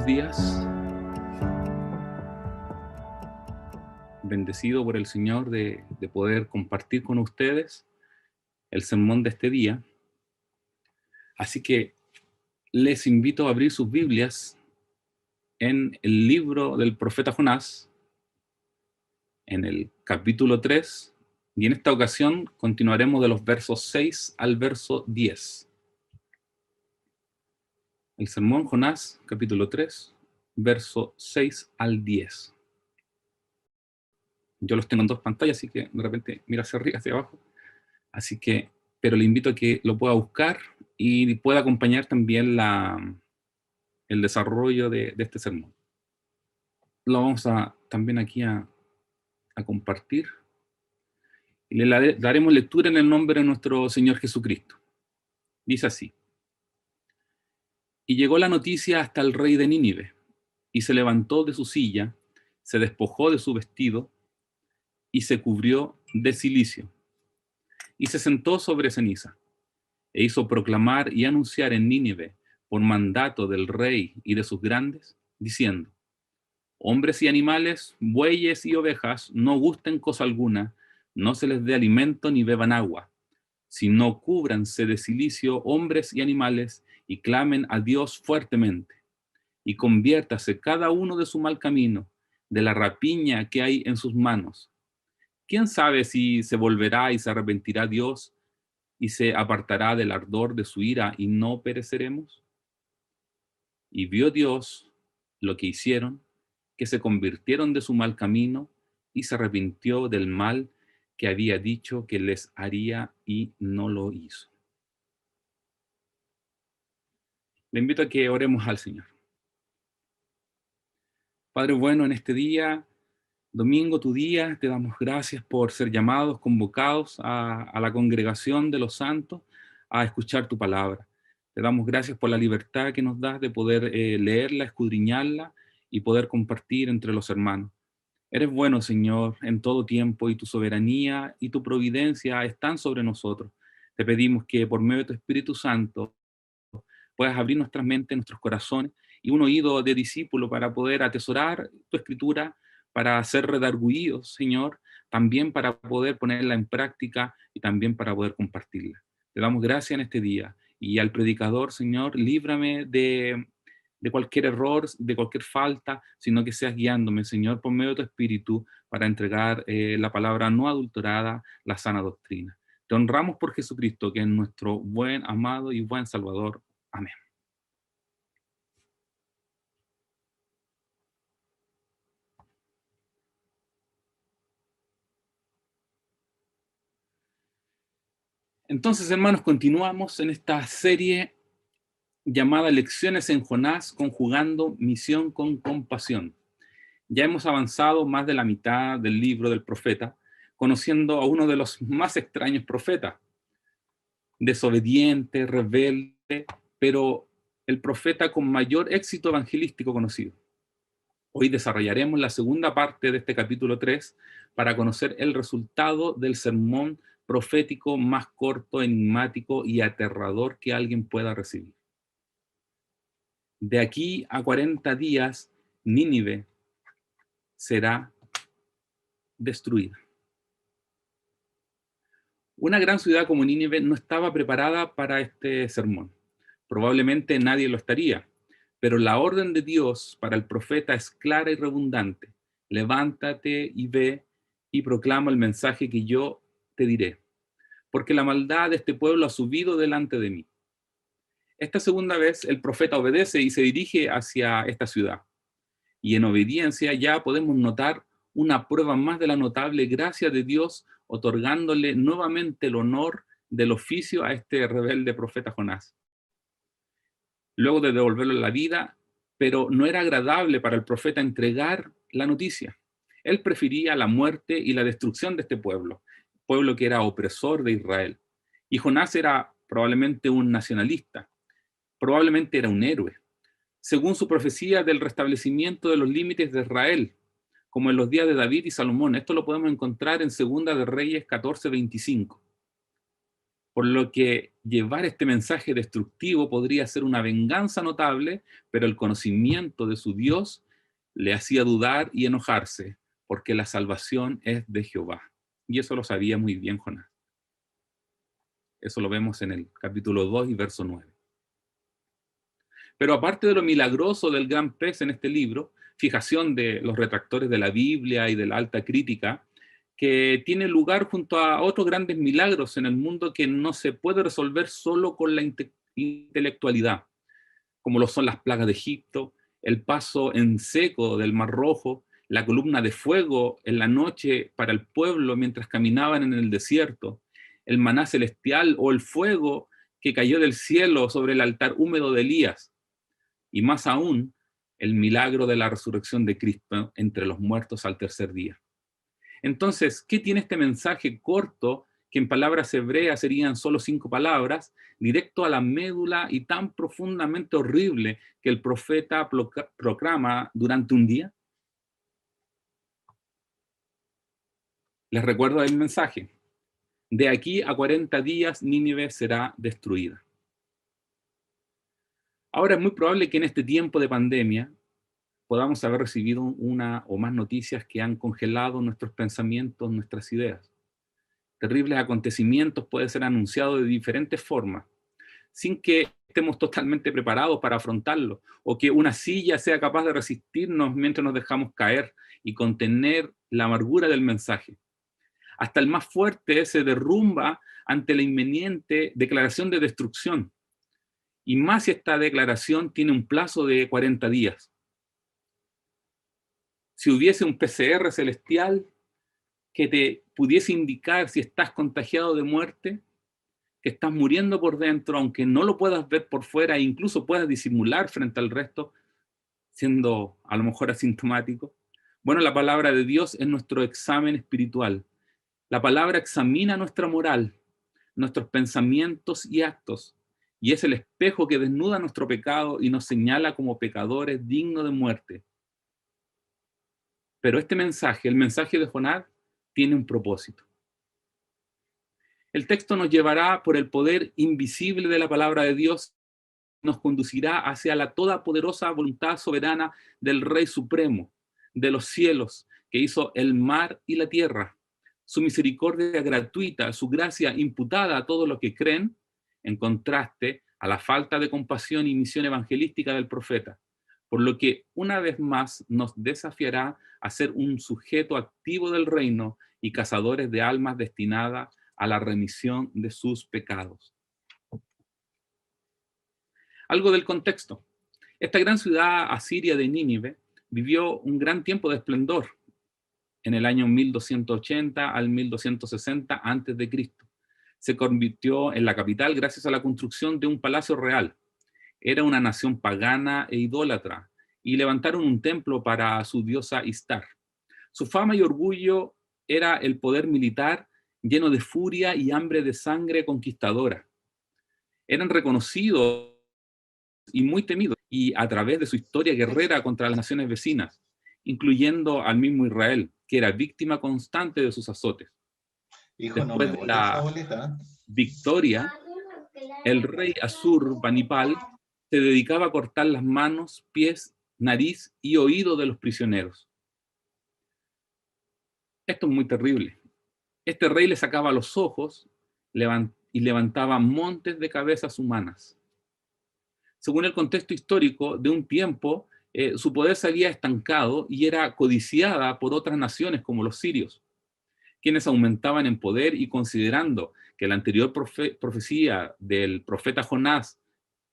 días. Bendecido por el Señor de poder compartir con ustedes el sermón de este día. Así que les invito a abrir sus Biblias en el libro del profeta Jonás, en el capítulo 3, y en esta ocasión continuaremos de los versos 6 al verso 10. El sermón Jonás, capítulo 3, verso 6 al 10. Yo los tengo en dos pantallas, así que de repente mira hacia arriba, hacia abajo. Así que, pero le invito a que lo pueda buscar y pueda acompañar también el desarrollo de este sermón. Lo vamos también aquí a compartir. Y le daremos lectura en el nombre de nuestro Señor Jesucristo. Dice así: Y llegó la noticia hasta el rey de Nínive, y se levantó de su silla, se despojó de su vestido, y se cubrió de cilicio, y se sentó sobre ceniza, e hizo proclamar y anunciar en Nínive, por mandato del rey y de sus grandes, diciendo: Hombres y animales, bueyes y ovejas, no gusten cosa alguna, no se les dé alimento ni beban agua, sino cúbranse de cilicio hombres y animales, y clamen a Dios fuertemente, y conviértase cada uno de su mal camino, de la rapiña que hay en sus manos. ¿Quién sabe si se volverá y se arrepentirá Dios y se apartará del ardor de su ira y no pereceremos? Y vio Dios lo que hicieron, que se convirtieron de su mal camino, y se arrepintió del mal que había dicho que les haría y no lo hizo. Le invito a que oremos al Señor. Padre bueno, en este día, domingo, tu día, te damos gracias por ser llamados, convocados a la congregación de los santos a escuchar tu palabra. Te damos gracias por la libertad que nos das de poder leerla, escudriñarla y poder compartir entre los hermanos. Eres bueno, Señor, en todo tiempo, y tu soberanía y tu providencia están sobre nosotros. Te pedimos que por medio de tu Espíritu Santo puedas abrir nuestras mentes, nuestros corazones y un oído de discípulo para poder atesorar tu Escritura, para ser redargüidos, Señor, también para poder ponerla en práctica y también para poder compartirla. Te damos gracias en este día, y al predicador, Señor, líbrame de cualquier error, de cualquier falta, sino que seas guiándome, Señor, por medio de tu Espíritu, para entregar la palabra no adulterada, la sana doctrina. Te honramos por Jesucristo, que es nuestro buen, amado y buen Salvador. Amén. Entonces, hermanos, continuamos en esta serie llamada Lecciones en Jonás, conjugando misión con compasión. Ya hemos avanzado más de la mitad del libro del profeta, conociendo a uno de los más extraños profetas, desobediente, rebelde, pero el profeta con mayor éxito evangelístico conocido. Hoy desarrollaremos la segunda parte de este capítulo 3 para conocer el resultado del sermón profético más corto, enigmático y aterrador que alguien pueda recibir. De aquí a 40 días, Nínive será destruida. Una gran ciudad como Nínive no estaba preparada para este sermón. Probablemente nadie lo estaría, pero la orden de Dios para el profeta es clara y redundante. Levántate y ve y proclama el mensaje que yo te diré, porque la maldad de este pueblo ha subido delante de mí. Esta segunda vez el profeta obedece y se dirige hacia esta ciudad. Y en obediencia ya podemos notar una prueba más de la notable gracia de Dios, otorgándole nuevamente el honor del oficio a este rebelde profeta Jonás. Luego de devolverlo a la vida, pero no era agradable para el profeta entregar la noticia. Él prefería la muerte y la destrucción de este pueblo que era opresor de Israel. Y Jonás era probablemente un nacionalista, probablemente era un héroe, según su profecía del restablecimiento de los límites de Israel, como en los días de David y Salomón. Esto lo podemos encontrar en Segunda de Reyes 14:25. Por lo que llevar este mensaje destructivo podría ser una venganza notable, pero el conocimiento de su Dios le hacía dudar y enojarse, porque la salvación es de Jehová. Y eso lo sabía muy bien Jonás. Eso lo vemos en el capítulo 2 y verso 9. Pero aparte de lo milagroso del gran pez en este libro, fijación de los retractores de la Biblia y de la alta crítica, que tiene lugar junto a otros grandes milagros en el mundo que no se puede resolver solo con la intelectualidad, como lo son las plagas de Egipto, el paso en seco del Mar Rojo, la columna de fuego en la noche para el pueblo mientras caminaban en el desierto, el maná celestial o el fuego que cayó del cielo sobre el altar húmedo de Elías, y más aún, el milagro de la resurrección de Cristo entre los muertos al tercer día. Entonces, ¿qué tiene este mensaje corto, que en palabras hebreas serían solo 5 palabras, directo a la médula y tan profundamente horrible que el profeta proclama durante un día? Les recuerdo el mensaje. De aquí a 40 días Nínive será destruida. Ahora es muy probable que en este tiempo de pandemia podamos haber recibido una o más noticias que han congelado nuestros pensamientos, nuestras ideas. Terribles acontecimientos pueden ser anunciados de diferentes formas, sin que estemos totalmente preparados para afrontarlo, o que una silla sea capaz de resistirnos mientras nos dejamos caer y contener la amargura del mensaje. Hasta el más fuerte se derrumba ante la inminente declaración de destrucción, y más si esta declaración tiene un plazo de 40 días. Si hubiese un PCR celestial que te pudiese indicar si estás contagiado de muerte, que estás muriendo por dentro, aunque no lo puedas ver por fuera e incluso puedas disimular frente al resto, siendo a lo mejor asintomático. Bueno, la palabra de Dios es nuestro examen espiritual. La palabra examina nuestra moral, nuestros pensamientos y actos, y es el espejo que desnuda nuestro pecado y nos señala como pecadores dignos de muerte. Pero este mensaje, el mensaje de Jonás, tiene un propósito. El texto nos llevará por el poder invisible de la palabra de Dios, nos conducirá hacia la todopoderosa voluntad soberana del Rey Supremo, de los cielos, que hizo el mar y la tierra. Su misericordia gratuita, su gracia imputada a todos los que creen, en contraste a la falta de compasión y misión evangelística del profeta, por lo que una vez más nos desafiará a ser un sujeto activo del reino y cazadores de almas destinadas a la remisión de sus pecados. Algo del contexto. Esta gran ciudad asiria de Nínive vivió un gran tiempo de esplendor en el año 1280 al 1260 a.C. Se convirtió en la capital gracias a la construcción de un palacio real. Era una nación pagana e idólatra y levantaron un templo para su diosa Istar. Su fama y orgullo era el poder militar lleno de furia y hambre de sangre conquistadora. Eran reconocidos y muy temidos, y a través de su historia guerrera contra las naciones vecinas, incluyendo al mismo Israel, que era víctima constante de sus azotes. Hijo, no Después me de botes esa la bolita. victoria, el rey Assur-Banipal se dedicaba a cortar las manos, pies, nariz y oído de los prisioneros. Esto es muy terrible. Este rey le sacaba los ojos y levantaba montes de cabezas humanas. Según el contexto histórico de un tiempo, su poder se había estancado y era codiciada por otras naciones como los sirios, quienes aumentaban en poder, y considerando que la anterior profecía del profeta Jonás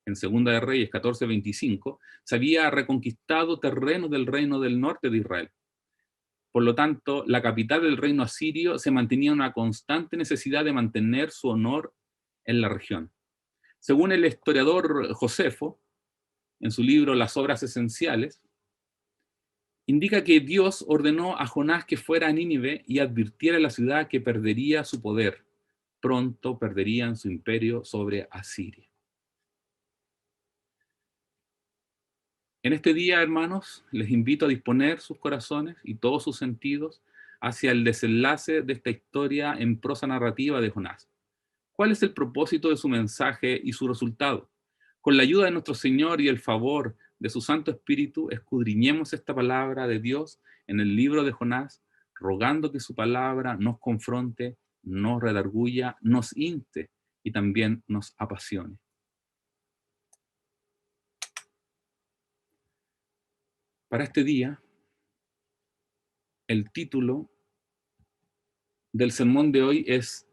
en Segunda de Reyes 14:25 se había reconquistado terrenos del reino del norte de Israel. Por lo tanto, la capital del reino asirio se mantenía una constante necesidad de mantener su honor en la región. Según el historiador Josefo, en su libro Las Obras Esenciales, indica que Dios ordenó a Jonás que fuera a Nínive y advirtiera a la ciudad que perdería su poder. Pronto perderían su imperio sobre Asiria. En este día, hermanos, les invito a disponer sus corazones y todos sus sentidos hacia el desenlace de esta historia en prosa narrativa de Jonás, ¿Cuál es el propósito de su mensaje y su resultado? Con la ayuda de nuestro Señor y el favor de su Santo Espíritu, escudriñemos esta palabra de Dios en el libro de Jonás, rogando que su palabra nos confronte, nos redarguya, nos inste y también nos apasione. Para este día, el título del sermón de hoy es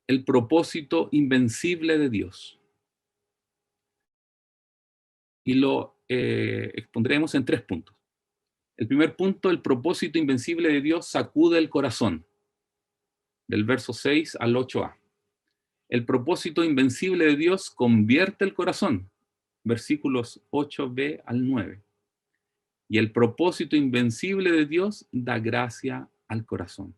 El propósito invencible de Dios. Y lo expondremos en 3 puntos. El primer punto, el propósito invencible de Dios sacude el corazón, del verso 6 al 8a. El propósito invencible de Dios convierte el corazón, versículos 8b al 9. Y el propósito invencible de Dios da gracia al corazón.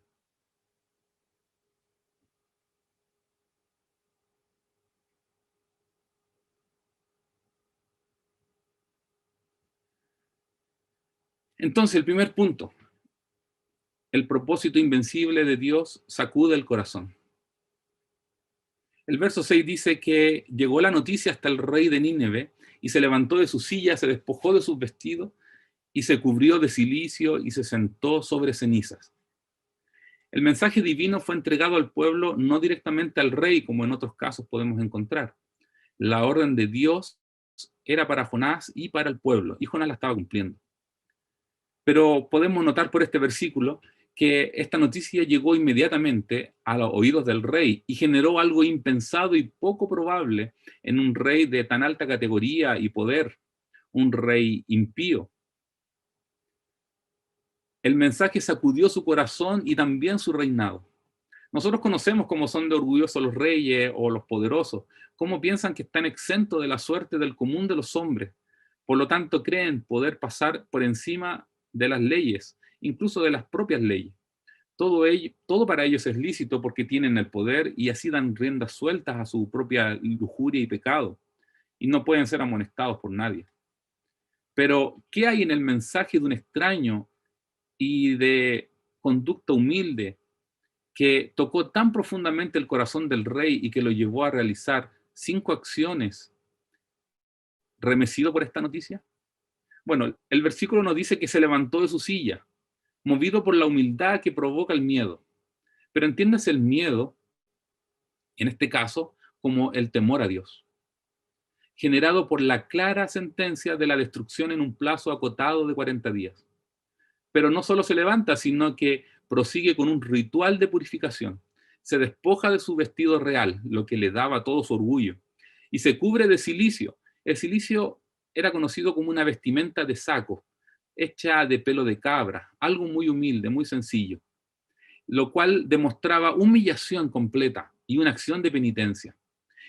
Entonces, el primer punto, el propósito invencible de Dios sacude el corazón. El verso 6 dice que llegó la noticia hasta el rey de Nínive y se levantó de su silla, se despojó de sus vestidos y se cubrió de cilicio y se sentó sobre cenizas. El mensaje divino fue entregado al pueblo, no directamente al rey, como en otros casos podemos encontrar. La orden de Dios era para Jonás y para el pueblo, y Jonás la estaba cumpliendo. Pero podemos notar por este versículo que esta noticia llegó inmediatamente a los oídos del rey y generó algo impensado y poco probable en un rey de tan alta categoría y poder, un rey impío. El mensaje sacudió su corazón y también su reinado. Nosotros conocemos cómo son de orgullosos los reyes o los poderosos, cómo piensan que están exentos de la suerte del común de los hombres. Por lo tanto, creen poder pasar por encima de las leyes, incluso de las propias leyes. Todo para ellos es lícito porque tienen el poder y así dan riendas sueltas a su propia lujuria y pecado, y no pueden ser amonestados por nadie. Pero, ¿qué hay en el mensaje de un extraño y de conducta humilde que tocó tan profundamente el corazón del rey y que lo llevó a realizar 5 acciones remecido por esta noticia? Bueno, el versículo nos dice que se levantó de su silla, movido por la humildad que provoca el miedo. Pero entiéndase el miedo, en este caso, como el temor a Dios, generado por la clara sentencia de la destrucción en un plazo acotado de 40 días. Pero no solo se levanta, sino que prosigue con un ritual de purificación. Se despoja de su vestido real, lo que le daba todo su orgullo, y se cubre de cilicio. El cilicio era conocido como una vestimenta de saco, hecha de pelo de cabra, algo muy humilde, muy sencillo, lo cual demostraba humillación completa y una acción de penitencia.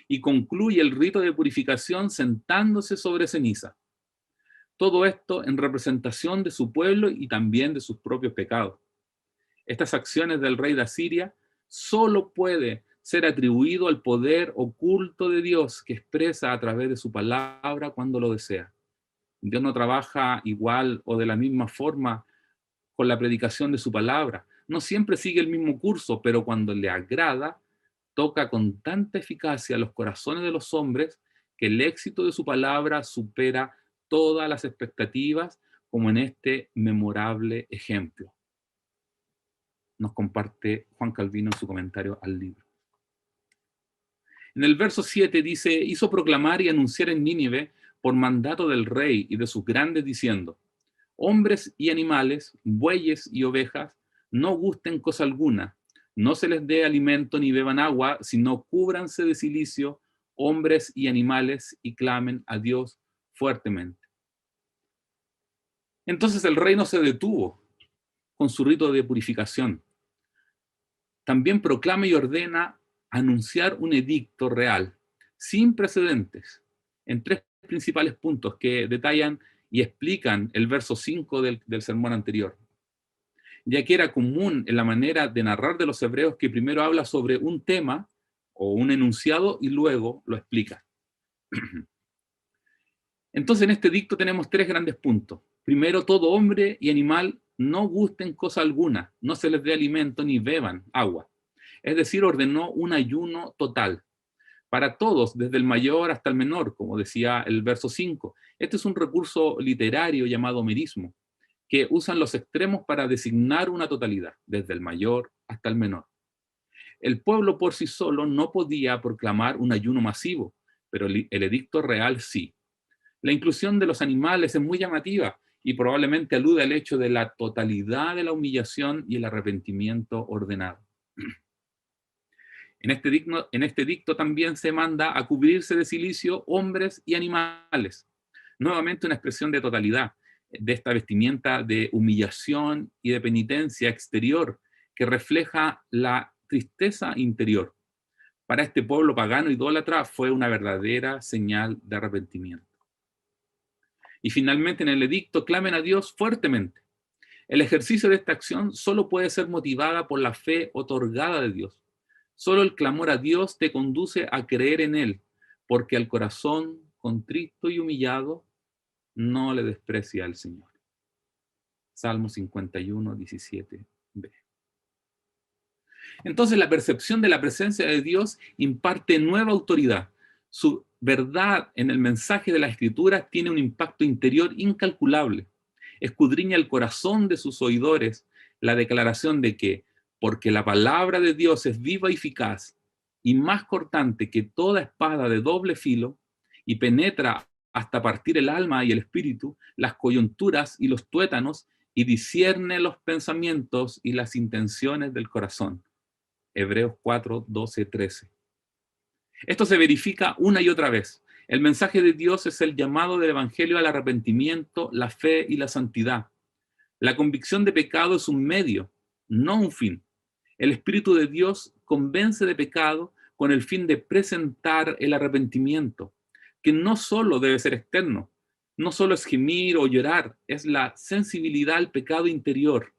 Y concluye el rito de purificación sentándose sobre ceniza. Todo esto en representación de su pueblo y también de sus propios pecados. Estas acciones del rey de Asiria solo puede ser atribuido al poder oculto de Dios que expresa a través de su palabra cuando lo desea. Dios no trabaja igual o de la misma forma con la predicación de su palabra. No siempre sigue el mismo curso, pero cuando le agrada, toca con tanta eficacia los corazones de los hombres que el éxito de su palabra supera todas las expectativas, como en este memorable ejemplo. Nos comparte Juan Calvino en su comentario al libro. En el verso 7 dice, hizo proclamar y anunciar en Nínive por mandato del rey y de sus grandes diciendo, hombres y animales, bueyes y ovejas, no gusten cosa alguna, no se les dé alimento ni beban agua, sino cúbranse de cilicio, hombres y animales, y clamen a Dios fuertemente. Entonces el rey no se detuvo con su rito de purificación. También proclama y ordena anunciar un edicto real, sin precedentes, en 3 principales puntos que detallan y explican el verso 5 del sermón anterior. Ya que era común en la manera de narrar de los hebreos que primero habla sobre un tema o un enunciado y luego lo explica. Entonces en este edicto tenemos 3 grandes puntos. Primero, todo hombre y animal no gusten cosa alguna, no se les dé alimento ni beban agua. Es decir, ordenó un ayuno total. para todos, desde el mayor hasta el menor, como decía el verso 5. Este es un recurso literario llamado merismo, que usan los extremos para designar una totalidad, desde el mayor hasta el menor. El pueblo por sí solo no podía proclamar un ayuno masivo, pero el edicto real sí. La inclusión de los animales es muy llamativa y probablemente alude al hecho de la totalidad de la humillación y el arrepentimiento ordenado. En este edicto también se manda a cubrirse de cilicio hombres y animales. Nuevamente una expresión de totalidad, de esta vestimenta de humillación y de penitencia exterior que refleja la tristeza interior. Para este pueblo pagano idólatra fue una verdadera señal de arrepentimiento. Y finalmente en el edicto clamen a Dios fuertemente. El ejercicio de esta acción solo puede ser motivada por la fe otorgada de Dios. Solo el clamor a Dios te conduce a creer en Él, porque al corazón contrito y humillado no le desprecia al Señor. Salmo 51, 17b. Entonces la percepción de la presencia de Dios imparte nueva autoridad. Su verdad en el mensaje de la Escritura tiene un impacto interior incalculable. Escudriña el corazón de sus oidores la declaración de que, porque la palabra de Dios es viva y eficaz, y más cortante que toda espada de doble filo, y penetra hasta partir el alma y el espíritu, las coyunturas y los tuétanos, y discierne los pensamientos y las intenciones del corazón. Hebreos 4, 12, 13. Esto se verifica una y otra vez. El mensaje de Dios es el llamado del Evangelio al arrepentimiento, la fe y la santidad. La convicción de pecado es un medio, no un fin. El Espíritu de Dios convence de pecado con el fin de presentar el arrepentimiento, que no solo debe ser externo, no solo es gemir o llorar, es la sensibilidad al pecado interior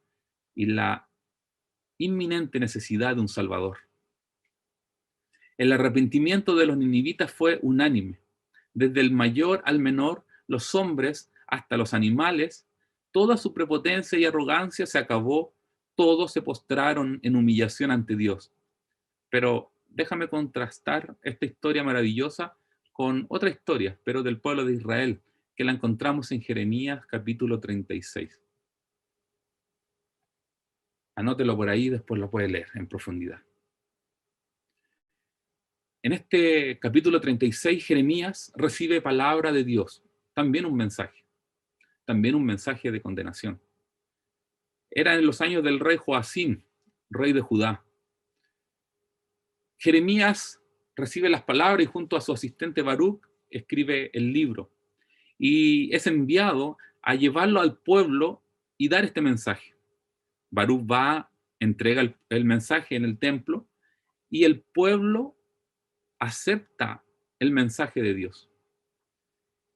y la inminente necesidad de un Salvador. El arrepentimiento de los ninivitas fue unánime. Desde el mayor al menor, los hombres hasta los animales, toda su prepotencia y arrogancia se acabó, todos se postraron en humillación ante Dios. Pero déjame contrastar esta historia maravillosa con otra historia, pero del pueblo de Israel, que la encontramos en Jeremías capítulo 36. Anótelo por ahí, después lo puede leer en profundidad. En este capítulo 36, Jeremías recibe palabra de Dios, también un mensaje de condenación. Era en los años del rey Joacim, rey de Judá. Jeremías recibe las palabras y junto a su asistente Baruch escribe el libro. Y es enviado a llevarlo al pueblo y dar este mensaje. Baruch va, entrega el mensaje en el templo y el pueblo acepta el mensaje de Dios.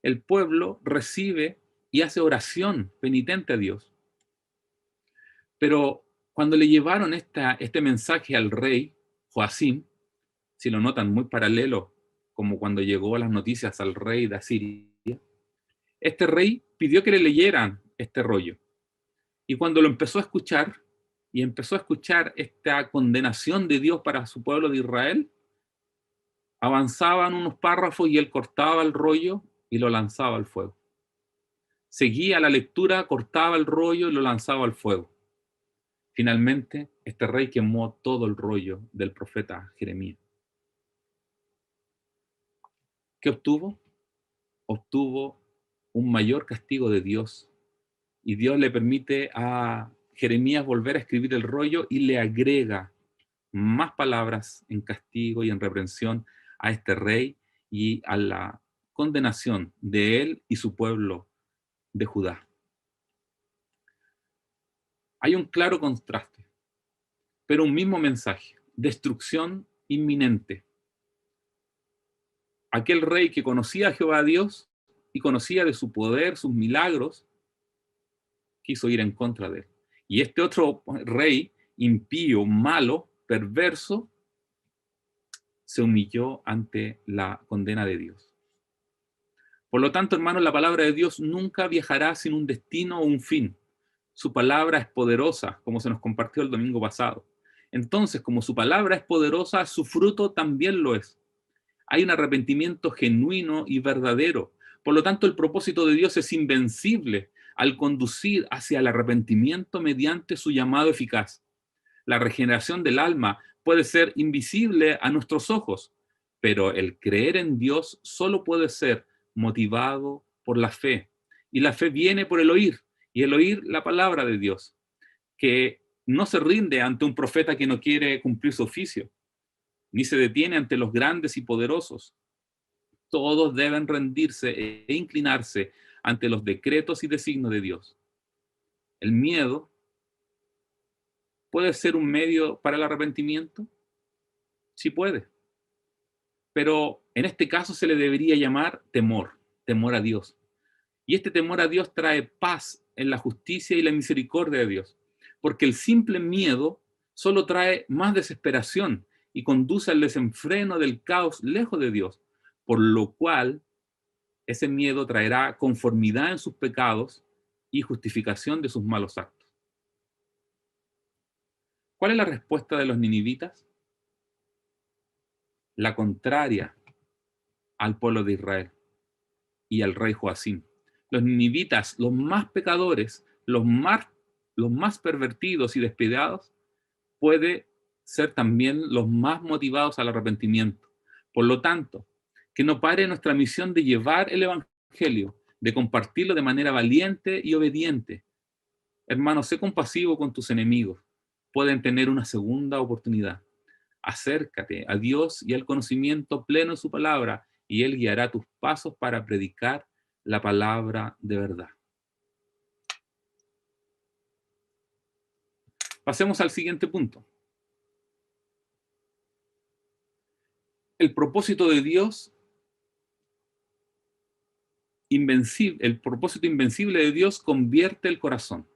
El pueblo recibe y hace oración penitente a Dios. Pero cuando le llevaron este mensaje al rey Joacim, si lo notan muy paralelo, como cuando llegó las noticias al rey de Asiria, este rey pidió que le leyeran este rollo. Y cuando lo empezó a escuchar, y empezó a escuchar esta condenación de Dios para su pueblo de Israel, avanzaban unos párrafos y él cortaba el rollo y lo lanzaba al fuego. Seguía la lectura, cortaba el rollo y lo lanzaba al fuego. Finalmente, este rey quemó todo el rollo del profeta Jeremías. ¿Qué obtuvo? Obtuvo un mayor castigo de Dios. Y Dios le permite a Jeremías volver a escribir el rollo y le agrega más palabras en castigo y en reprensión a este rey y a la condenación de él y su pueblo de Judá. Hay un claro contraste, pero un mismo mensaje: destrucción inminente. Aquel rey que conocía a Jehová Dios y conocía de su poder, sus milagros, quiso ir en contra de él. Y este otro rey, impío, malo, perverso, se humilló ante la condena de Dios. Por lo tanto, hermanos, la palabra de Dios nunca viajará sin un destino o un fin. Su palabra es poderosa, como se nos compartió el domingo pasado. Entonces, como su palabra es poderosa, su fruto también lo es. Hay un arrepentimiento genuino y verdadero. Por lo tanto, el propósito de Dios es invencible al conducir hacia el arrepentimiento mediante su llamado eficaz. La regeneración del alma puede ser invisible a nuestros ojos, pero el creer en Dios solo puede ser motivado por la fe. Y la fe viene por el oír, y el oír la palabra de Dios, que no se rinde ante un profeta que no quiere cumplir su oficio, ni se detiene ante los grandes y poderosos. Todos deben rendirse e inclinarse ante los decretos y designios de Dios. El miedo puede ser un medio para el arrepentimiento, sí puede, pero en este caso se le debería llamar temor, temor a Dios. Y este temor a Dios trae paz en la justicia y la misericordia de Dios, porque el simple miedo solo trae más desesperación y conduce al desenfreno del caos lejos de Dios, por lo cual ese miedo traerá conformidad en sus pecados y justificación de sus malos actos. ¿Cuál es la respuesta de los ninivitas? La contraria al pueblo de Israel y al rey Joacim. Los ninivitas, los más pecadores, los más pervertidos y despiadados, puede ser también los más motivados al arrepentimiento. Por lo tanto, que no pare nuestra misión de llevar el evangelio, de compartirlo de manera valiente y obediente. Hermano, sé compasivo con tus enemigos. Pueden tener una segunda oportunidad. Acércate a Dios y al conocimiento pleno de su palabra, y Él guiará tus pasos para predicar la palabra de verdad. Pasemos al siguiente punto. El propósito de Dios invencible, el propósito invencible de Dios convierte el corazón.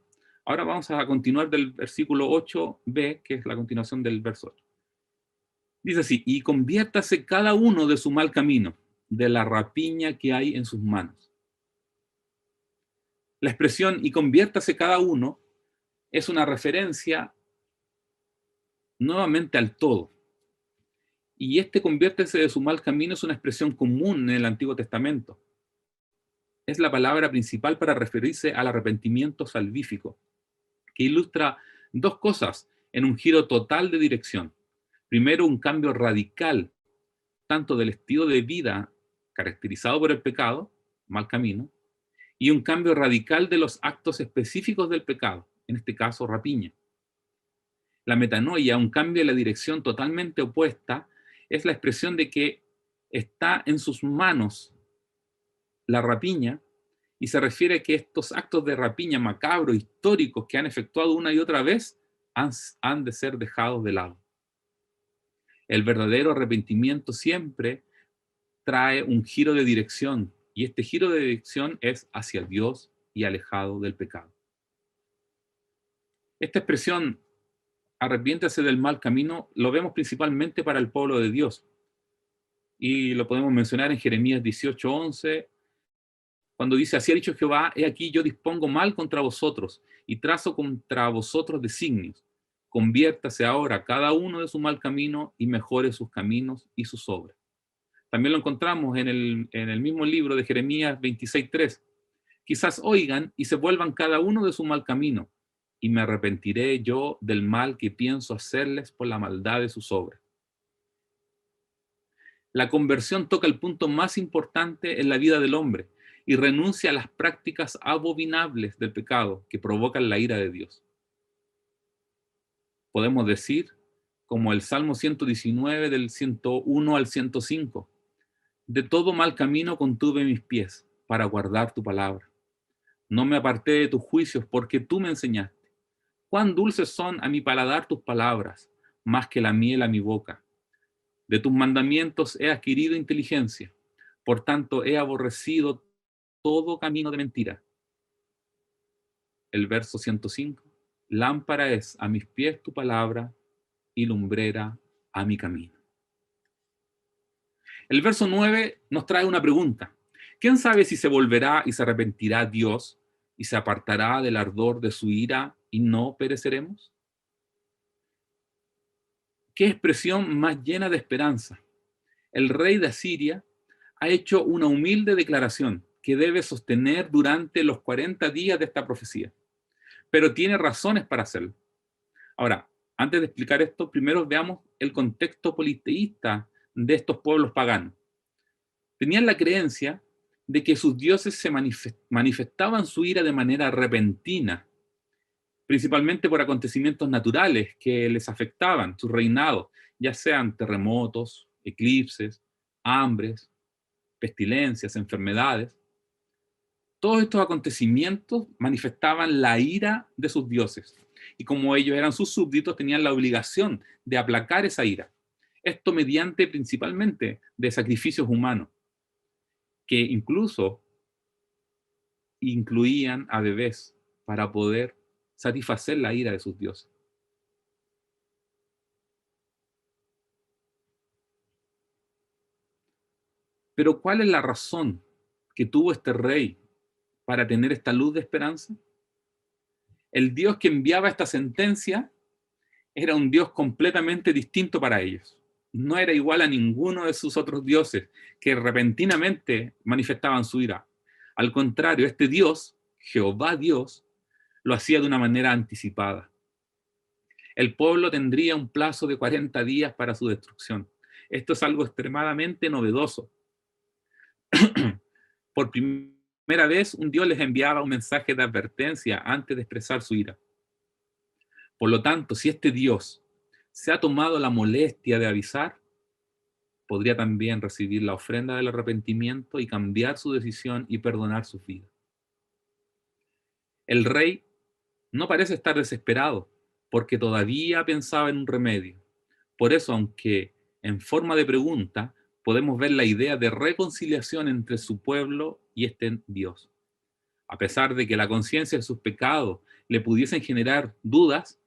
Ahora vamos a continuar del versículo 8b, que es la continuación del verso 8. Dice así: y conviértase cada uno de su mal camino, de la rapiña que hay en sus manos. La expresión "y conviértase cada uno" es una referencia nuevamente al todo. Y este "conviértese de su mal camino" es una expresión común en el Antiguo Testamento. Es la palabra principal para referirse al arrepentimiento salvífico, que ilustra dos cosas en un giro total de dirección. Primero, un cambio radical, tanto del estilo de vida caracterizado por el pecado, mal camino, y un cambio radical de los actos específicos del pecado, en este caso rapiña. La metanoia, un cambio en la dirección totalmente opuesta, es la expresión de que está en sus manos la rapiña, y se refiere a que estos actos de rapiña macabros, históricos, que han efectuado una y otra vez, han de ser dejados de lado. El verdadero arrepentimiento siempre trae un giro de dirección, y este giro de dirección es hacia Dios y alejado del pecado. Esta expresión, arrepiéntase del mal camino, lo vemos principalmente para el pueblo de Dios, y lo podemos mencionar en Jeremías 18:11, cuando dice: así ha dicho Jehová, he aquí yo dispongo mal contra vosotros, y trazo contra vosotros designios. Conviértase ahora cada uno de su mal camino, y mejore sus caminos y sus obras. También lo encontramos en el mismo libro de Jeremías 26:3. Quizás oigan y se vuelvan cada uno de su mal camino, y me arrepentiré yo del mal que pienso hacerles por la maldad de sus obras. La conversión toca el punto más importante en la vida del hombre y renuncia a las prácticas abominables del pecado que provocan la ira de Dios. Podemos decir, como el Salmo 119 del 101 al 105, de todo mal camino contuve mis pies para guardar tu palabra. No me aparté de tus juicios porque tú me enseñaste. Cuán dulces son a mi paladar tus palabras, más que la miel a mi boca. De tus mandamientos he adquirido inteligencia, por tanto he aborrecido todo camino de mentira. El verso 105, lámpara es a mis pies tu palabra y lumbrera a mi camino. El verso 9 nos trae una pregunta. ¿Quién sabe si se volverá y se arrepentirá Dios y se apartará del ardor de su ira y no pereceremos? ¿Qué expresión más llena de esperanza? el rey de Asiria ha hecho una humilde declaración que debe sostener durante los 40 días de esta profecía, pero tiene razones para hacerlo. Ahora, antes de explicar esto, primero veamos el contexto politeísta de estos pueblos paganos. Tenían la creencia de que sus dioses se manifestaban su ira de manera repentina, principalmente por acontecimientos naturales que les afectaban su reinado, ya sean terremotos, eclipses, hambres, pestilencias, enfermedades. Todos estos acontecimientos manifestaban la ira de sus dioses, y como ellos eran sus súbditos, tenían la obligación de aplacar esa ira. Esto mediante principalmente de sacrificios humanos, que incluso incluían a bebés para poder satisfacer la ira de sus dioses. Pero ¿cuál es la razón que tuvo este rey para tener esta luz de esperanza? El Dios que enviaba esta sentencia era un Dios completamente distinto para ellos. No era igual a ninguno de sus otros dioses que repentinamente manifestaban su ira. Al contrario, este Dios, Jehová Dios, lo hacía de una manera anticipada. El pueblo tendría un plazo de 40 días para su destrucción. Esto es algo extremadamente novedoso. Por primera vez, un Dios les enviaba un mensaje de advertencia antes de expresar su ira. Por lo tanto, si este Dios se ha tomado la molestia de avisar, podría también recibir la ofrenda del arrepentimiento y cambiar su decisión y perdonar sus vidas. El rey no parece estar desesperado, porque todavía pensaba en un remedio. Por eso, aunque en forma de pregunta, podemos ver la idea de reconciliación entre su pueblo y este Dios. A pesar de que la conciencia de sus pecados le pudiesen generar dudas,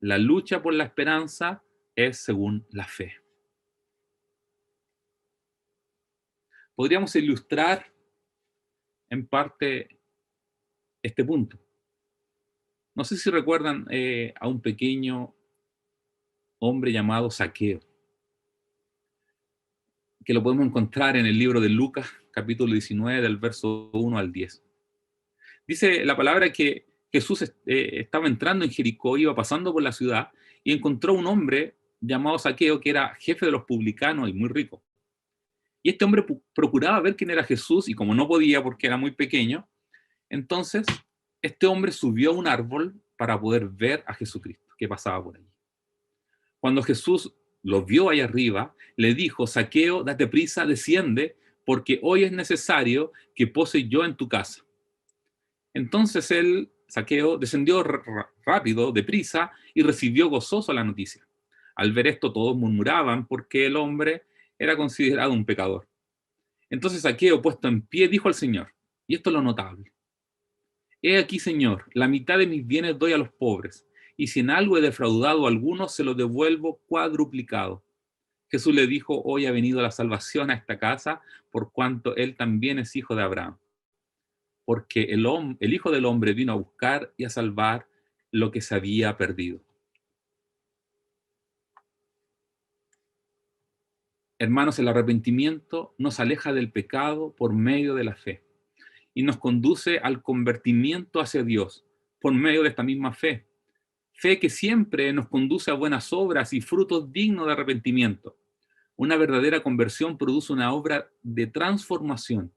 la lucha por la esperanza es según la fe. Podríamos ilustrar en parte este punto. No sé si recuerdan a un pequeño hombre llamado Zaqueo, que lo podemos encontrar en el libro de Lucas, capítulo 19, del verso 1 al 10. Dice la palabra que Jesús estaba entrando en Jericó, iba pasando por la ciudad y encontró un hombre llamado Zaqueo, que era jefe de los publicanos y muy rico. Y este hombre procuraba ver quién era Jesús, y como no podía porque era muy pequeño, entonces este hombre subió a un árbol para poder ver a Jesucristo que pasaba por allí. Cuando Jesús lo vio ahí arriba, le dijo: Zaqueo, date prisa, desciende, porque hoy es necesario que pose yo en tu casa. Entonces él, Zaqueo, descendió rápido, deprisa, y recibió gozoso la noticia. Al ver esto, todos murmuraban porque el hombre era considerado un pecador. Entonces Zaqueo, puesto en pie, dijo al Señor, y esto es lo notable: He aquí, Señor, la mitad de mis bienes doy a los pobres, y si en algo he defraudado a alguno, se lo devuelvo cuadruplicado. Jesús le dijo: hoy ha venido la salvación a esta casa, por cuanto él también es hijo de Abraham. Porque el Hijo del Hombre vino a buscar y a salvar lo que se había perdido. Hermanos, el arrepentimiento nos aleja del pecado por medio de la fe y nos conduce al convertimiento hacia Dios por medio de esta misma fe. Fe que siempre nos conduce a buenas obras y frutos dignos de arrepentimiento. Una verdadera conversión produce una obra de transformación.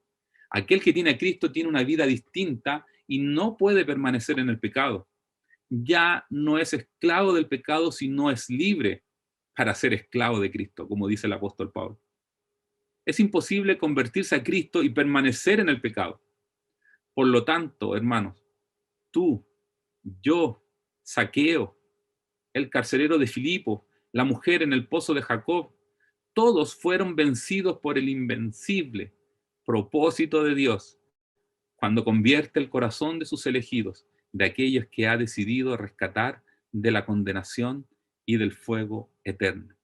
Aquel que tiene a Cristo tiene una vida distinta y no puede permanecer en el pecado. Ya no es esclavo del pecado, sino es libre para ser esclavo de Cristo, como dice el apóstol Pablo. Es imposible convertirse a Cristo y permanecer en el pecado. Por lo tanto, hermanos, tú, yo, Zaqueo, el carcelero de Filipo, la mujer en el pozo de Jacob, todos fueron vencidos por el invencible propósito de Dios cuando convierte el corazón de sus elegidos, de aquellos que ha decidido rescatar de la condenación y del fuego eterno.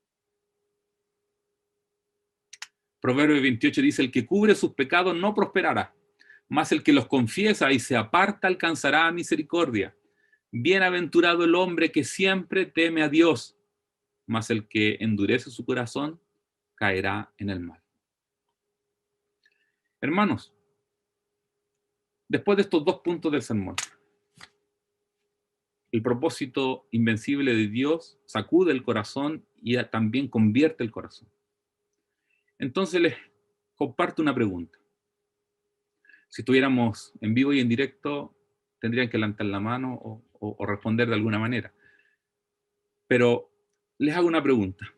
Proverbio 28 dice: el que cubre sus pecados no prosperará, mas el que los confiesa y se aparta alcanzará misericordia. Bienaventurado el hombre que siempre teme a Dios, mas el que endurece su corazón caerá en el mal. Hermanos, después de estos dos puntos del sermón, el propósito invencible de Dios sacude el corazón y también convierte el corazón. Entonces les comparto una pregunta. Si estuviéramos en vivo y en directo, tendrían que levantar la mano o responder de alguna manera. Pero les hago una pregunta.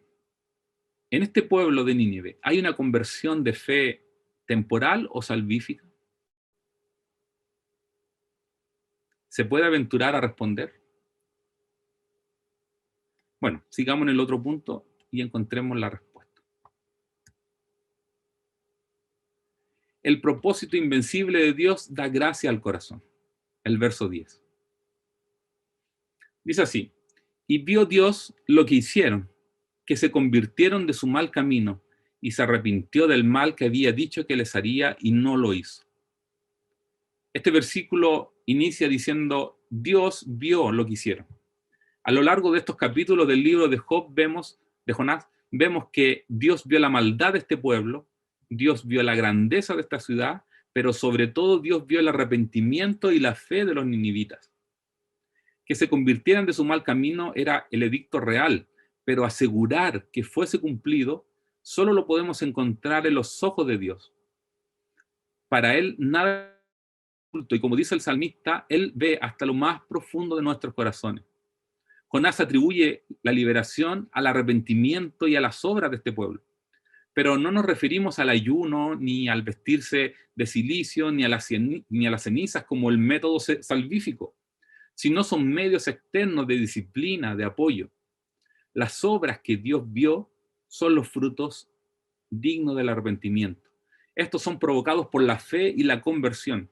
¿En este pueblo de Nínive hay una conversión de fe temporal o salvífica? ¿Se puede aventurar a responder? Bueno, sigamos en el otro punto y encontremos la respuesta. El propósito invencible de Dios da gracia al corazón. El verso 10. Dice así: y vio Dios lo que hicieron, que se convirtieron de su mal camino, y se arrepintió del mal que había dicho que les haría y no lo hizo. Este versículo inicia diciendo: Dios vio lo que hicieron. A lo largo de estos capítulos del libro de Job de Jonás, vemos que Dios vio la maldad de este pueblo, Dios vio la grandeza de esta ciudad, pero sobre todo Dios vio el arrepentimiento y la fe de los ninivitas. Que se convirtieran de su mal camino era el edicto real, pero asegurar que fuese cumplido solo lo podemos encontrar en los ojos de Dios. Para Él nada es oculto, y como dice el salmista, Él ve hasta lo más profundo de nuestros corazones. Jonás atribuye la liberación al arrepentimiento y a las obras de este pueblo. Pero no nos referimos al ayuno, ni al vestirse de cilicio, ni a las cenizas como el método salvífico, sino son medios externos de disciplina, de apoyo. Las obras que Dios vio son los frutos dignos del arrepentimiento. Estos son provocados por la fe y la conversión.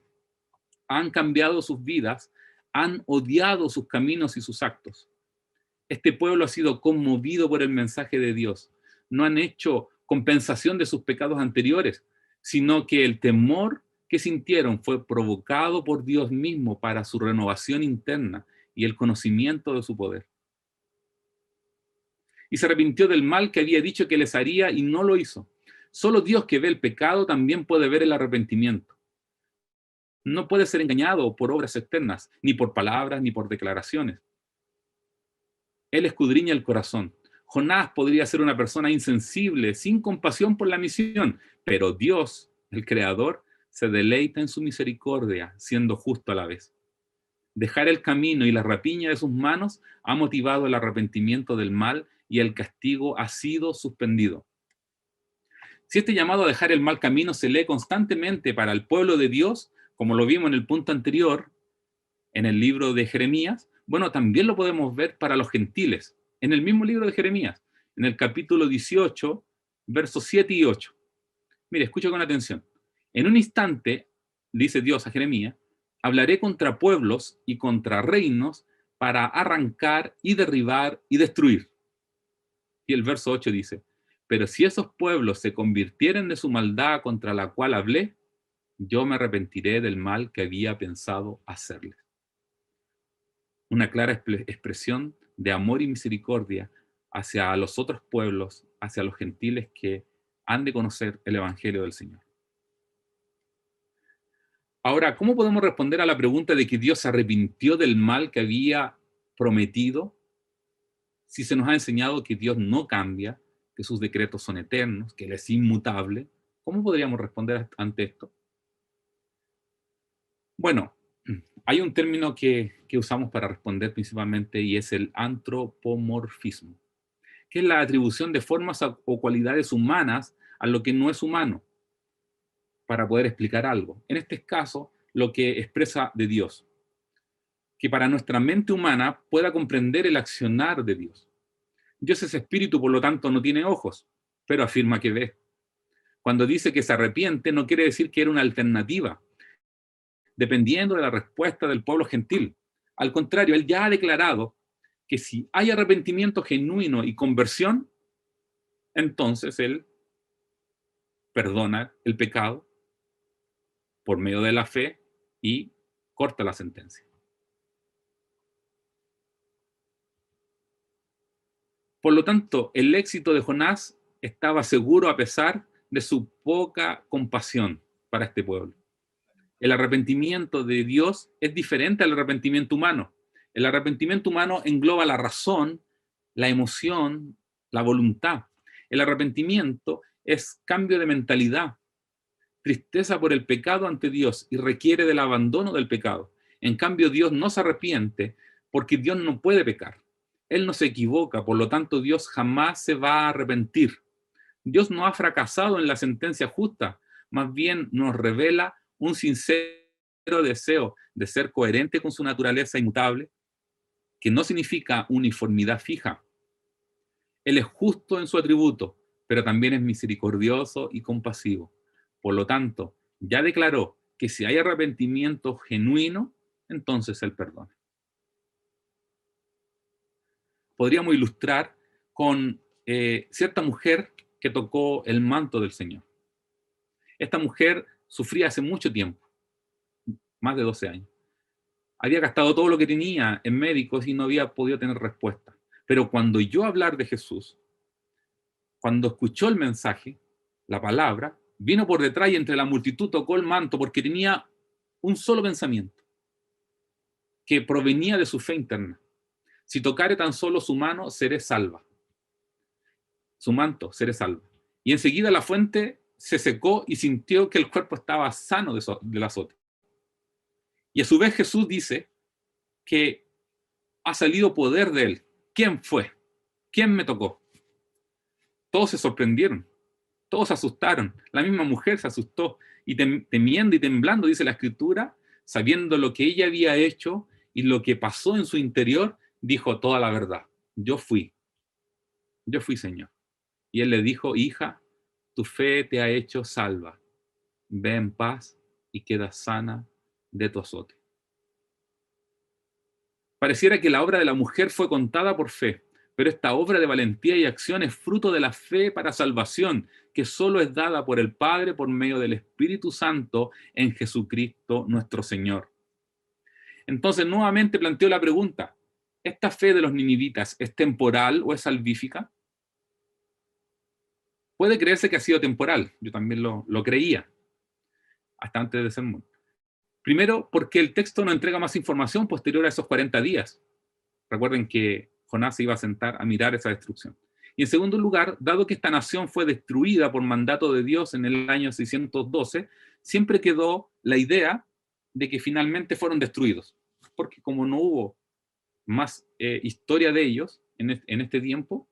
Han cambiado sus vidas, han odiado sus caminos y sus actos. Este pueblo ha sido conmovido por el mensaje de Dios. No han hecho compensación de sus pecados anteriores, sino que el temor que sintieron fue provocado por Dios mismo para su renovación interna y el conocimiento de su poder. Y se arrepintió del mal que había dicho que les haría y no lo hizo. Solo Dios, que ve el pecado, también puede ver el arrepentimiento. No puede ser engañado por obras externas, ni por palabras, ni por declaraciones. Él escudriña el corazón. Jonás podría ser una persona insensible, sin compasión por la misión, pero Dios, el Creador, se deleita en su misericordia, siendo justo a la vez. Dejar el camino y la rapiña de sus manos ha motivado el arrepentimiento del mal y el castigo ha sido suspendido. Si este llamado a dejar el mal camino se lee constantemente para el pueblo de Dios, como lo vimos en el punto anterior, en el libro de Jeremías, bueno, también lo podemos ver para los gentiles, en el mismo libro de Jeremías, en el capítulo 18, versos 7 y 8. Mire, escucha con atención. En un instante, dice Dios a Jeremías, hablaré contra pueblos y contra reinos para arrancar y derribar y destruir. Y el verso 8 dice: pero si esos pueblos se convirtieren de su maldad contra la cual hablé, yo me arrepentiré del mal que había pensado hacerles. Una clara expresión de amor y misericordia hacia los otros pueblos, hacia los gentiles que han de conocer el Evangelio del Señor. Ahora, ¿cómo podemos responder a la pregunta de que Dios se arrepintió del mal que había prometido si se nos ha enseñado que Dios no cambia, que sus decretos son eternos, que Él es inmutable? ¿Cómo podríamos responder ante esto? Bueno, hay un término que usamos para responder principalmente y es el antropomorfismo, que es la atribución de formas o cualidades humanas a lo que no es humano para poder explicar algo. En este caso, lo que expresa de Dios, que para nuestra mente humana pueda comprender el accionar de Dios. Dios es espíritu, por lo tanto no tiene ojos, pero afirma que ve. Cuando dice que se arrepiente, no quiere decir que era una alternativa, dependiendo de la respuesta del pueblo gentil. Al contrario, Él ya ha declarado que si hay arrepentimiento genuino y conversión, entonces Él perdona el pecado por medio de la fe y corta la sentencia. Por lo tanto, el éxito de Jonás estaba seguro a pesar de su poca compasión para este pueblo. El arrepentimiento de Dios es diferente al arrepentimiento humano. El arrepentimiento humano engloba la razón, la emoción, la voluntad. El arrepentimiento es cambio de mentalidad, tristeza por el pecado ante Dios y requiere del abandono del pecado. En cambio, Dios no se arrepiente porque Dios no puede pecar. Él no se equivoca, por lo tanto Dios jamás se va a arrepentir. Dios no ha fracasado en la sentencia justa, más bien nos revela un sincero deseo de ser coherente con su naturaleza inmutable, que no significa uniformidad fija. Él es justo en su atributo, pero también es misericordioso y compasivo. Por lo tanto, ya declaró que si hay arrepentimiento genuino, entonces Él perdona. Podríamos ilustrar con cierta mujer que tocó el manto del Señor. Esta mujer sufría hace mucho tiempo, más de 12 años. Había gastado todo lo que tenía en médicos y no había podido tener respuesta. Pero cuando oyó hablar de Jesús, cuando escuchó el mensaje, la palabra, vino por detrás y entre la multitud tocó el manto porque tenía un solo pensamiento, que provenía de su fe interna. Si tocare tan solo su mano, seré salva. Su manto, seré salva. Y enseguida la fuente se secó y sintió que el cuerpo estaba sano del azote. Y a su vez Jesús dice que ha salido poder de él. ¿Quién fue? ¿Quién me tocó? Todos se sorprendieron, todos se asustaron. La misma mujer se asustó y temiendo y temblando, dice la Escritura, sabiendo lo que ella había hecho y lo que pasó en su interior, dijo toda la verdad. Yo fui, Señor. Y él le dijo, hija, tu fe te ha hecho salva. Ve en paz y queda sana de tu azote. Pareciera que la obra de la mujer fue contada por fe, pero esta obra de valentía y acción es fruto de la fe para salvación, que solo es dada por el Padre por medio del Espíritu Santo en Jesucristo nuestro Señor. Entonces, nuevamente planteo la pregunta, ¿esta fe de los ninivitas es temporal o es salvífica? Puede creerse que ha sido temporal, yo también lo creía, hasta antes de ser muerto. Primero, porque el texto no entrega más información posterior a esos 40 días. Recuerden que Jonás se iba a sentar a mirar esa destrucción. Y en segundo lugar, dado que esta nación fue destruida por mandato de Dios en el año 612, siempre quedó la idea de que finalmente fueron destruidos. Porque como no hubo más historia de ellos en este tiempo,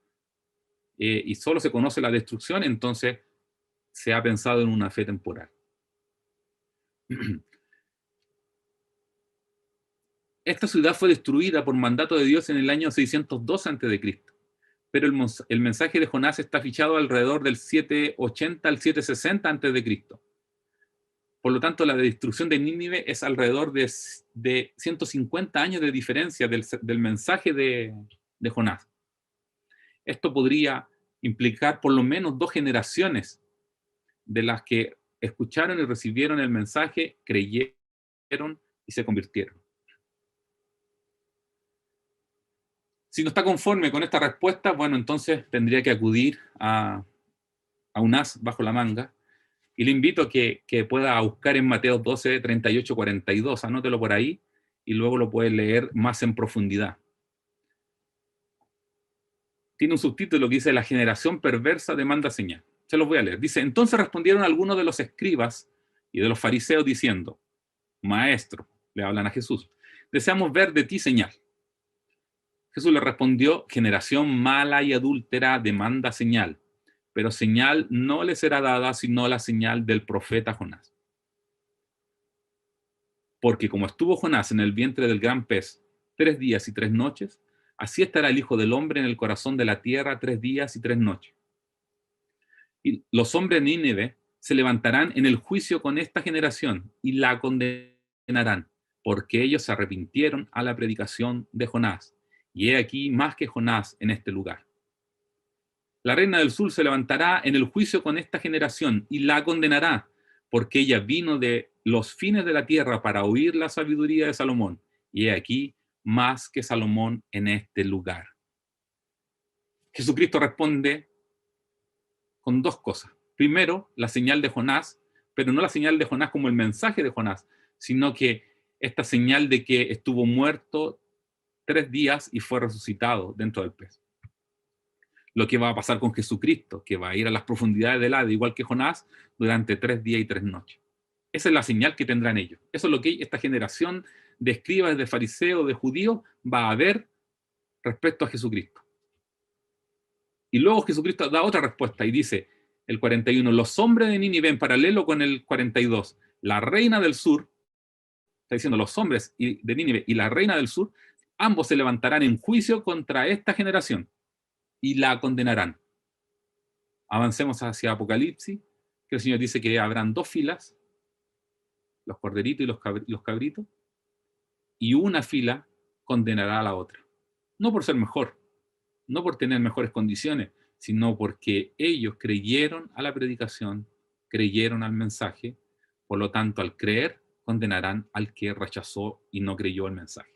y solo se conoce la destrucción, entonces se ha pensado en una fe temporal. Esta ciudad fue destruida por mandato de Dios en el año 612 a.C., pero el mensaje de Jonás está fichado alrededor del 780 al 760 a.C. Por lo tanto, la destrucción de Nínive es alrededor de 150 años de diferencia del mensaje de Jonás. Esto podría implicar por lo menos 2 generaciones de las que escucharon y recibieron el mensaje, creyeron y se convirtieron. Si no está conforme con esta respuesta, bueno, entonces tendría que acudir a un as bajo la manga, y le invito a que pueda buscar en Mateo 12, 38, 42, anótelo por ahí, y luego lo puede leer más en profundidad. Tiene un subtítulo que dice, la generación perversa demanda señal. Se los voy a leer. Dice, entonces respondieron algunos de los escribas y de los fariseos diciendo, maestro, le hablan a Jesús, deseamos ver de ti señal. Jesús le respondió, generación mala y adúltera demanda señal, pero señal no le será dada sino la señal del profeta Jonás. Porque como estuvo Jonás en el vientre del gran pez 3 días y 3 noches, así estará el Hijo del Hombre en el corazón de la tierra 3 días y 3 noches. Y los hombres de Nínive se levantarán en el juicio con esta generación y la condenarán, porque ellos se arrepintieron a la predicación de Jonás. Y he aquí más que Jonás en este lugar. La reina del sur se levantará en el juicio con esta generación y la condenará, porque ella vino de los fines de la tierra para oír la sabiduría de Salomón. Y he aquí más que Salomón en este lugar. Jesucristo responde con dos cosas. Primero, la señal de Jonás, pero no la señal de Jonás como el mensaje de Jonás, sino que esta señal de que estuvo muerto 3 días y fue resucitado dentro del pez. Lo que va a pasar con Jesucristo, que va a ir a las profundidades del Hades, igual que Jonás, durante 3 días y 3 noches. Esa es la señal que tendrán ellos. Eso es lo que esta generación de escribas, de fariseos, de judíos va a ver respecto a Jesucristo. Y luego Jesucristo da otra respuesta y dice, el 41, los hombres de Nínive, en paralelo con el 42, la reina del sur, está diciendo los hombres de Nínive y la reina del sur, ambos se levantarán en juicio contra esta generación y la condenarán. Avancemos hacia Apocalipsis, que el Señor dice que habrán 2 filas, los corderitos y los cabritos, y una fila condenará a la otra. No por ser mejor, no por tener mejores condiciones, sino porque ellos creyeron a la predicación, creyeron al mensaje, por lo tanto, al creer, condenarán al que rechazó y no creyó el mensaje.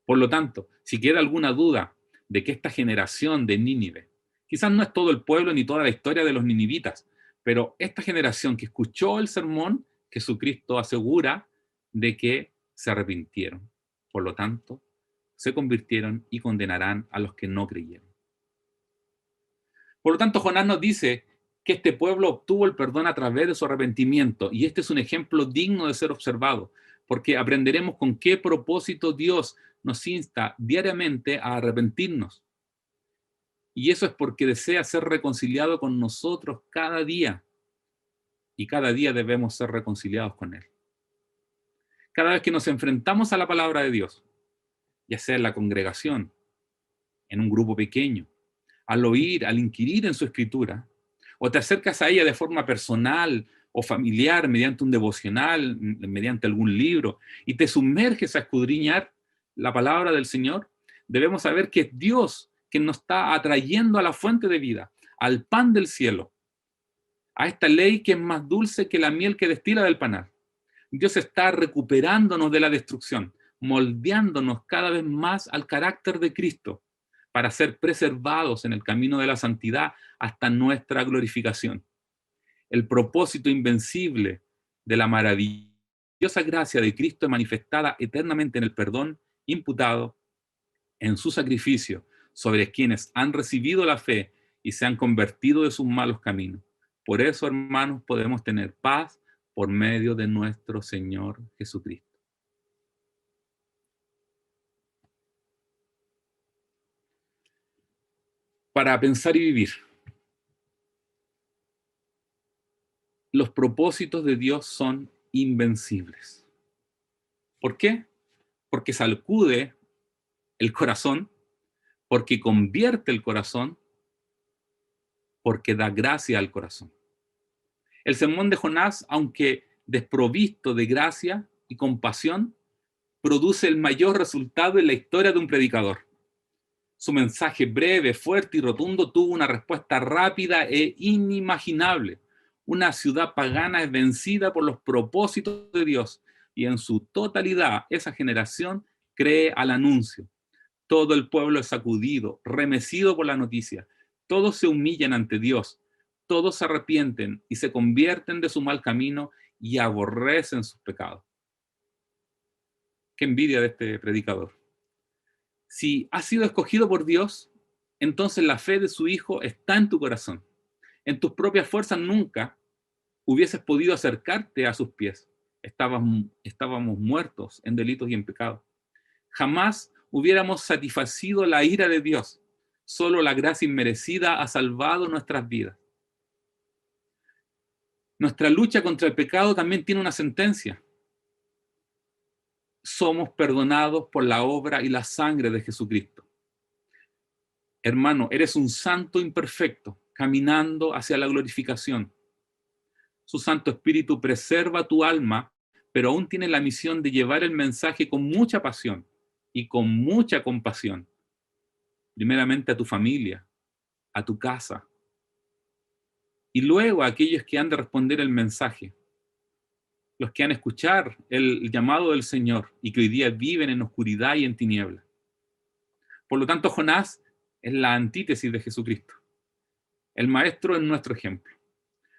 Por lo tanto, si queda alguna duda de que esta generación de Nínive, quizás no es todo el pueblo ni toda la historia de los ninivitas, pero esta generación que escuchó el sermón, Jesucristo asegura de que se arrepintieron. Por lo tanto, se convirtieron y condenarán a los que no creyeron. Por lo tanto, Jonás nos dice que este pueblo obtuvo el perdón a través de su arrepentimiento, y este es un ejemplo digno de ser observado, porque aprenderemos con qué propósito Dios nos insta diariamente a arrepentirnos. Y eso es porque desea ser reconciliado con nosotros cada día, y cada día debemos ser reconciliados con Él. Cada vez que nos enfrentamos a la palabra de Dios, ya sea en la congregación, en un grupo pequeño, al oír, al inquirir en su escritura, o te acercas a ella de forma personal o familiar, mediante un devocional, mediante algún libro, y te sumerges a escudriñar la palabra del Señor, debemos saber que es Dios quien nos está atrayendo a la fuente de vida, al pan del cielo, a esta ley que es más dulce que la miel que destila del panal. Dios está recuperándonos de la destrucción, moldeándonos cada vez más al carácter de Cristo, para ser preservados en el camino de la santidad hasta nuestra glorificación. El propósito invencible de la maravillosa gracia de Cristo es manifestada eternamente en el perdón imputado en su sacrificio sobre quienes han recibido la fe y se han convertido de sus malos caminos. Por eso, hermanos, podemos tener paz por medio de nuestro Señor Jesucristo. Para pensar y vivir. Los propósitos de Dios son invencibles. ¿Por qué? Porque sacude el corazón, porque convierte el corazón, porque da gracia al corazón. El sermón de Jonás, aunque desprovisto de gracia y compasión, produce el mayor resultado en la historia de un predicador. Su mensaje breve, fuerte y rotundo tuvo una respuesta rápida e inimaginable. Una ciudad pagana es vencida por los propósitos de Dios, y en su totalidad esa generación cree al anuncio. Todo el pueblo es sacudido, remecido por la noticia. Todos se humillan ante Dios. Todos se arrepienten y se convierten de su mal camino y aborrecen sus pecados. Qué envidia de este predicador. Si has sido escogido por Dios, entonces la fe de su Hijo está en tu corazón. En tus propias fuerzas nunca hubieses podido acercarte a sus pies. Estábamos muertos en delitos y en pecados. Jamás hubiéramos satisfacido la ira de Dios. Solo la gracia inmerecida ha salvado nuestras vidas. Nuestra lucha contra el pecado también tiene una sentencia. Somos perdonados por la obra y la sangre de Jesucristo. Hermano, eres un santo imperfecto, caminando hacia la glorificación. Su Santo Espíritu preserva tu alma, pero aún tiene la misión de llevar el mensaje con mucha pasión y con mucha compasión. Primeramente a tu familia, a tu casa, y luego a aquellos que han de responder el mensaje, los que han de escuchar el llamado del Señor y que hoy día viven en oscuridad y en tiniebla. Por lo tanto, Jonás es la antítesis de Jesucristo. El Maestro es nuestro ejemplo.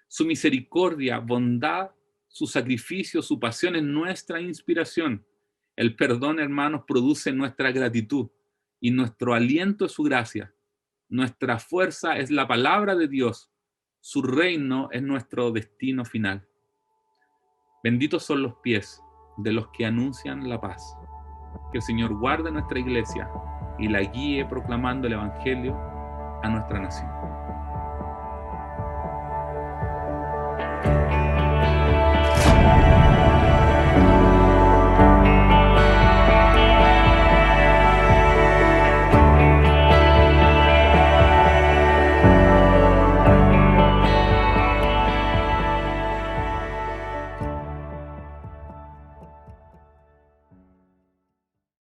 Su misericordia, bondad, su sacrificio, su pasión es nuestra inspiración. El perdón, hermanos, produce nuestra gratitud y nuestro aliento es su gracia. Nuestra fuerza es la palabra de Dios. Su reino es nuestro destino final. Benditos son los pies de los que anuncian la paz. Que el Señor guarde nuestra iglesia y la guíe proclamando el Evangelio a nuestra nación.